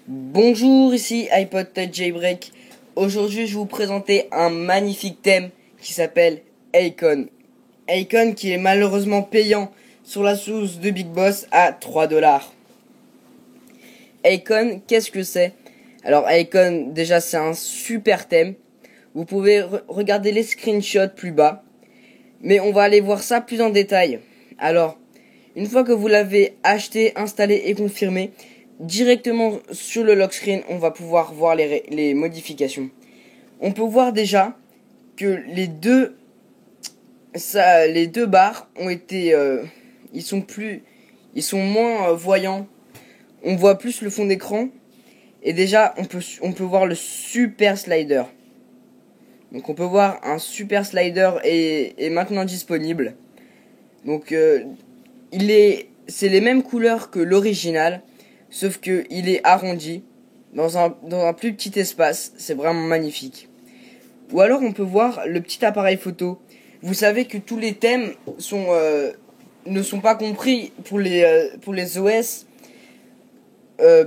Bonjour, ici iPod Touch Jailbreak. Aujourd'hui, je vais vous présenter un magnifique thème qui s'appelle Akon. Akon qui est malheureusement payant sur la source de Big Boss à 3$. Akon, qu'est-ce que c'est? Alors Akon, déjà c'est un super thème. Vous pouvez regarder les screenshots plus bas. Mais on va aller voir ça plus en détail. Alors, une fois que vous l'avez acheté, installé et confirmé, directement sur le lock screen, on va pouvoir voir les modifications. On peut voir déjà que les deux barres ont été, ils sont moins voyants. On voit plus le fond d'écran et déjà on peut voir le super slider. Donc on peut voir un super slider est maintenant disponible. Donc c'est les mêmes couleurs que l'original, sauf que il est arrondi dans un plus petit espace. C'est vraiment magnifique. Ou alors on peut voir le petit appareil photo. Vous savez que tous les thèmes ne sont pas compris pour les OS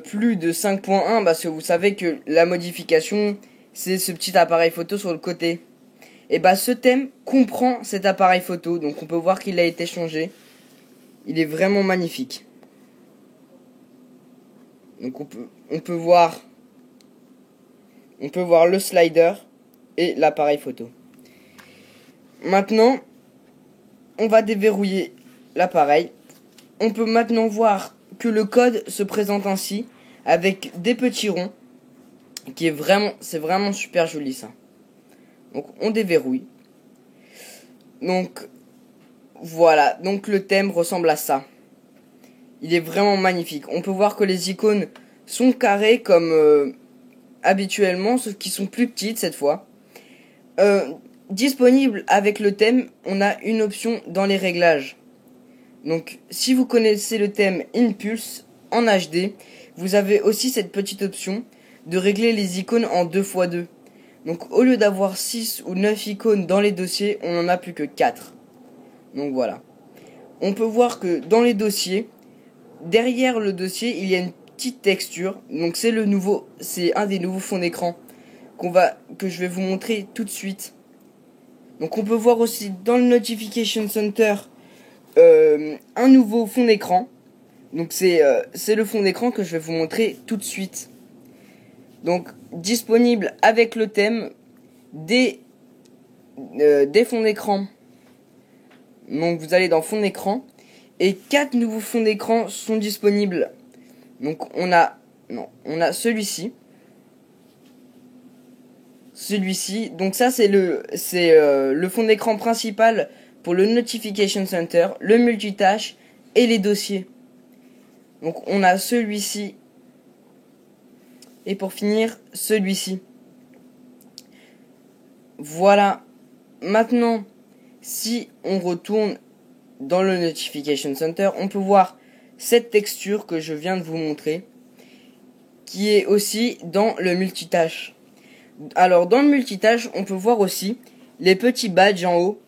plus de 5.1 parce que vous savez que la modification c'est ce petit appareil photo sur le côté. Et ce thème comprend cet appareil photo, donc on peut voir qu'il a été changé. Il est vraiment magnifique. Donc on peut voir le slider et l'appareil photo. Maintenant, on va déverrouiller l'appareil. On peut maintenant voir que le code se présente ainsi avec des petits ronds c'est vraiment super joli ça. Donc on déverrouille. Donc voilà, donc le thème ressemble à ça. Il est vraiment magnifique. On peut voir que les icônes sont carrées comme habituellement, sauf qu'ils sont plus petites cette fois. Disponible avec le thème, on a une option dans les réglages. Donc si vous connaissez le thème Impulse en HD, vous avez aussi cette petite option de régler les icônes en 2x2. Donc au lieu d'avoir 6 ou 9 icônes dans les dossiers, on n'en a plus que 4. Donc voilà. On peut voir que dans les dossiers, derrière le dossier, il y a une petite texture. Donc c'est un des nouveaux fonds d'écran que je vais vous montrer tout de suite. Donc on peut voir aussi dans le Notification Center un nouveau fond d'écran. Donc c'est le fond d'écran que je vais vous montrer tout de suite. Donc disponible avec le thème des fonds d'écran. Donc vous allez dans fond d'écran et 4 nouveaux fonds d'écran sont disponibles. Donc on a celui-ci. Donc ça c'est le fond d'écran principal pour le Notification Center, le multitâche et les dossiers. Donc on a celui-ci. Et pour finir, celui-ci. Voilà. Maintenant, si on retourne dans le Notification Center, on peut voir cette texture que je viens de vous montrer, qui est aussi dans le multitâche. Alors, dans le multitâche, on peut voir aussi les petits badges en haut.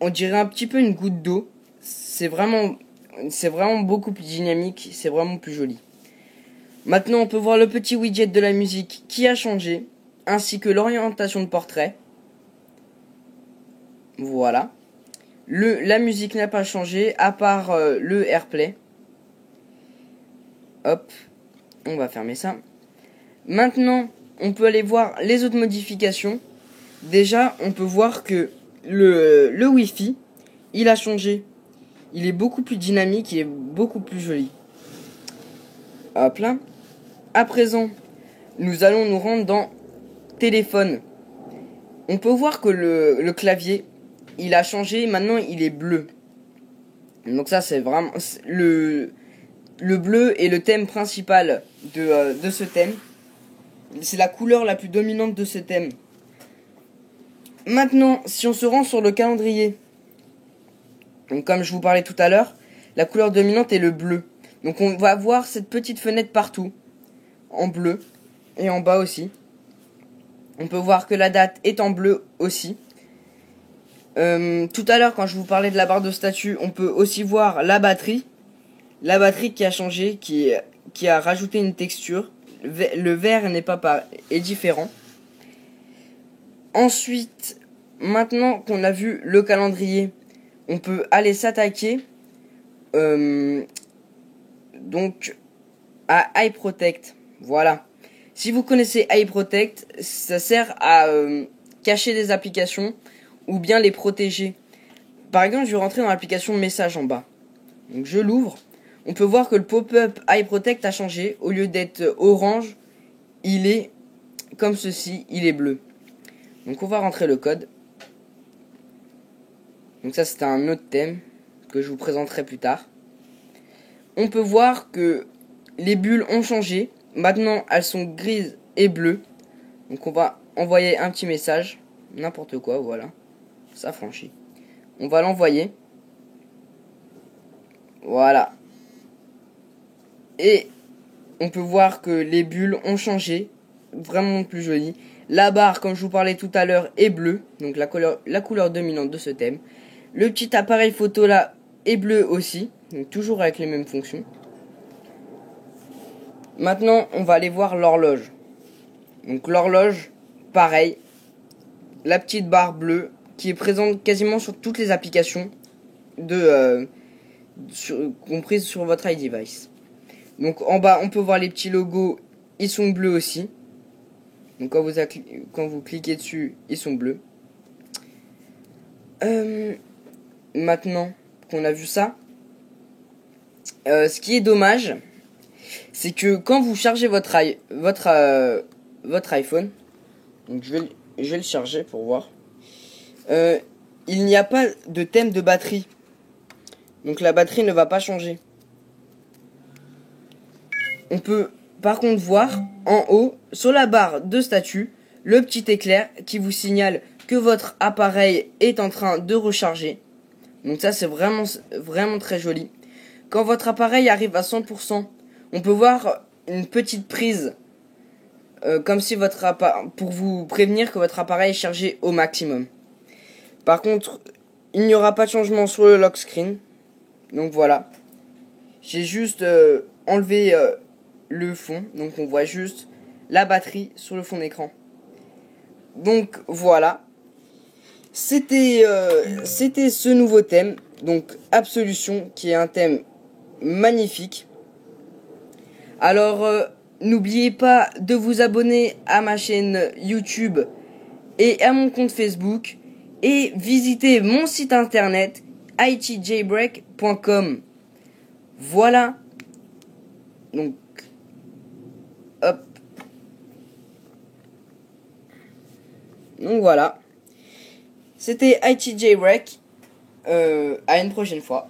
On dirait un petit peu une goutte d'eau. C'est vraiment beaucoup plus dynamique, c'est vraiment plus joli. Maintenant, on peut voir le petit widget de la musique qui a changé, ainsi que l'orientation de portrait. Voilà. La musique n'a pas changé, à part le AirPlay. Hop, on va fermer ça. Maintenant, on peut aller voir les autres modifications. Déjà, on peut voir que le Wi-Fi, il a changé. Il est beaucoup plus dynamique, il est beaucoup plus joli. Hop là. À présent, nous allons nous rendre dans téléphone. On peut voir que le clavier, il a changé, maintenant il est bleu. Donc ça c'est vraiment le bleu est le thème principal de ce thème. C'est la couleur la plus dominante de ce thème. Maintenant, si on se rend sur le calendrier, donc comme je vous parlais tout à l'heure, la couleur dominante est le bleu. Donc on va voir cette petite fenêtre partout, en bleu, et en bas aussi. On peut voir que la date est en bleu aussi. Tout à l'heure, quand je vous parlais de la barre de statut, on peut aussi voir la batterie. La batterie qui a changé, qui a rajouté une texture. le vert n'est pas est différent. Ensuite, maintenant qu'on a vu le calendrier, on peut aller s'attaquer donc à iProtect. Voilà. Si vous connaissez iProtect, ça sert à cacher des applications ou bien les protéger. Par exemple, je vais rentrer dans l'application message en bas. Donc je l'ouvre. On peut voir que le pop-up iProtect a changé. Au lieu d'être orange, il est comme ceci, il est bleu. Donc on va rentrer le code. Donc ça c'est un autre thème que je vous présenterai plus tard. On peut voir que les bulles ont changé. Maintenant elles sont grises et bleues. Donc on va envoyer un petit message. N'importe quoi, voilà. Ça franchit. On va l'envoyer. Voilà. Et on peut voir que les bulles ont changé. Vraiment plus joli. La barre, comme je vous parlais tout à l'heure, est bleue. Donc la couleur dominante de ce thème. Le petit appareil photo là est bleu aussi. Donc toujours avec les mêmes fonctions. Maintenant, on va aller voir l'horloge. Donc l'horloge, pareil. La petite barre bleue qui est présente quasiment sur toutes les applications comprises sur votre iDevice. Donc en bas, on peut voir les petits logos, ils sont bleus aussi. Donc quand vous cliquez dessus, ils sont bleus. Maintenant qu'on a vu ça, ce qui est dommage, c'est que quand vous chargez votre iPhone, donc je vais le charger pour voir, il n'y a pas de thème de batterie. Donc la batterie ne va pas changer. On peut par contre voir en haut, sur la barre de statut, le petit éclair qui vous signale que votre appareil est en train de recharger. Donc ça c'est vraiment très joli. Quand votre appareil arrive à 100%, on peut voir une petite prise comme si pour vous prévenir que votre appareil est chargé au maximum. Par contre, il n'y aura pas de changement sur le lock screen. Donc voilà. J'ai juste enlevé le fond. Donc on voit juste la batterie sur le fond d'écran. Donc voilà. C'était ce nouveau thème. Donc Absolution, qui est un thème magnifique. Alors n'oubliez pas de vous abonner à ma chaîne YouTube et à mon compte Facebook. Et visitez mon site internet itjailbreak.com. Voilà. Donc, hop. Donc voilà. C'était IT Jailbreak. À une prochaine fois.